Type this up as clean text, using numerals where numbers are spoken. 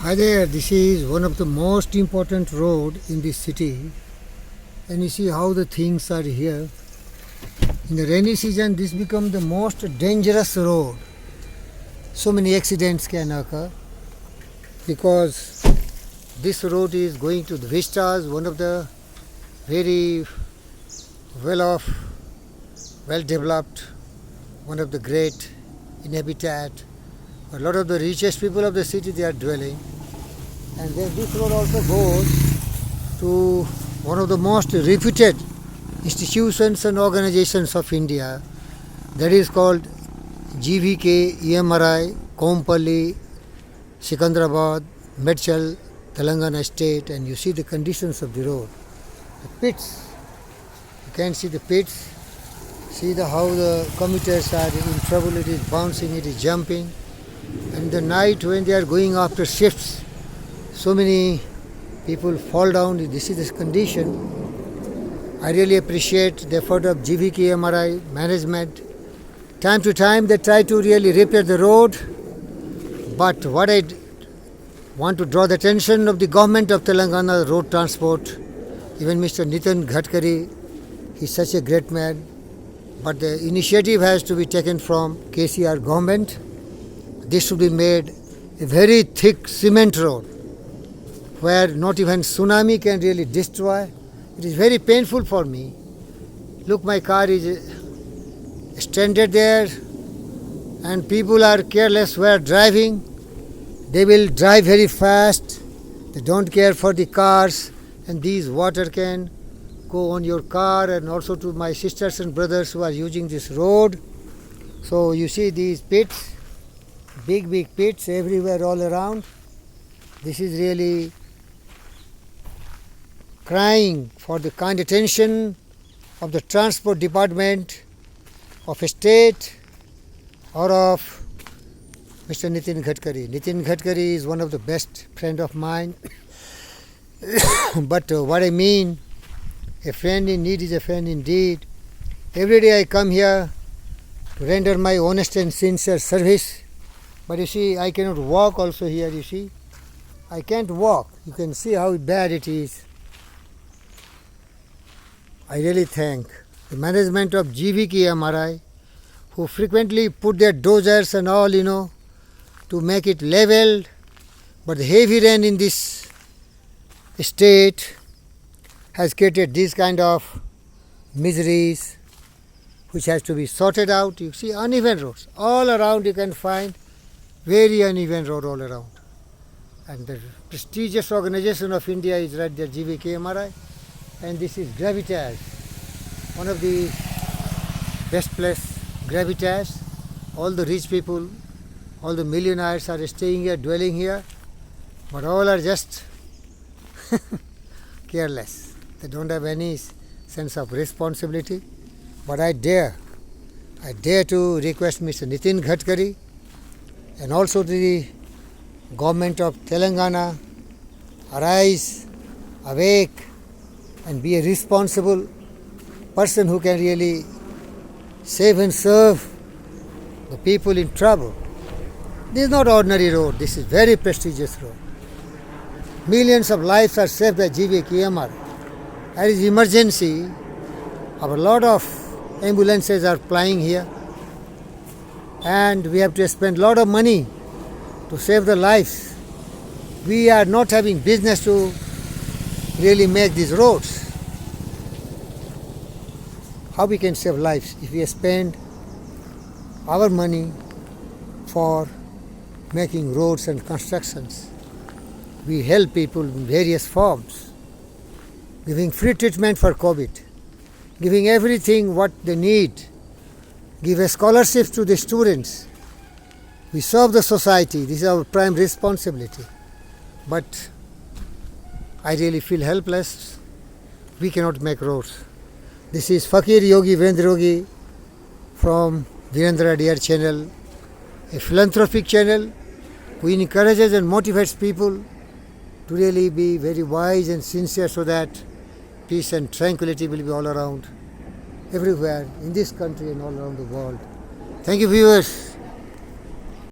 Hi there, this is one of the most important road in this city, and you see how the things are here. In the rainy season this becomes the most dangerous road. So many accidents can occur because this road is going to the Vistas, one of the very well off, well developed, one of the great in habitat. A lot of the richest people of the city they are dwelling, and then this road also goes to one of the most reputed institutions and organizations of India, that is called GVK, EMRI, Kompally, Sikandrabad, Medchal, Telangana state, and you see the conditions of the road. The pits, you can see the pits, see how the commuters are in trouble, it is bouncing, it is jumping. And the night when they are going after shifts, so many people fall down. This is the condition. I really appreciate the effort of GVK MRI management. Time to time they try to really repair the road, but what I want to draw the attention of the government of Telangana road transport, even Mr. Nitin Gadkari, he's such a great man, but the initiative has to be taken from KCR government. This should be made a very thick cement road where not even tsunami can really destroy. It is very painful for me. Look, my car is stranded there and people are careless while driving. They will drive very fast. They don't care for the cars, and these water can go on your car and also to my sisters and brothers who are using this road. So you see these pits, big pits everywhere all around. This is really crying for the kind attention of the transport department of a state or of Mr. Nitin Gadkari. Nitin Gadkari is one of the best friend of mine. But what I mean, a friend in need is a friend indeed. Every day I come here to render my honest and sincere service. But you see, I cannot walk also here, you see. I can't walk. You can see how bad it is. I really thank the management of GVK MRI, who frequently put their dozers and all, to make it leveled. But the heavy rain in this state has created this kind of miseries, which has to be sorted out. You see uneven roads. All around you can find very uneven road all around. And the prestigious organization of India is right there, GVK MRI. And this is Gravitas, one of the best place, Gravitas. All the rich people, all the millionaires are staying here, dwelling here, but all are just careless. They don't have any sense of responsibility. But I dare to request Mr. Nitin Gadkari and also the government of Telangana, arise, awake, and be a responsible person who can really save and serve the people in trouble. This is not ordinary road, this is very prestigious road. Millions of lives are saved by GVKMR. There is emergency. A lot of ambulances are plying here, and we have to spend a lot of money to save the lives. We are not having business to really make these roads. How we can save lives if we spend our money for making roads and constructions? We help people in various forms, giving free treatment for COVID, giving everything what they need, give a scholarship to the students. We serve the society. This is our prime responsibility. But I really feel helpless. We cannot make roads. This is Fakir Yogi Virendra Yogi from Virendra Dear channel, a philanthropic channel who encourages and motivates people to really be very wise and sincere so that peace and tranquility will be all around, everywhere, in this country and all around the world. Thank you, viewers.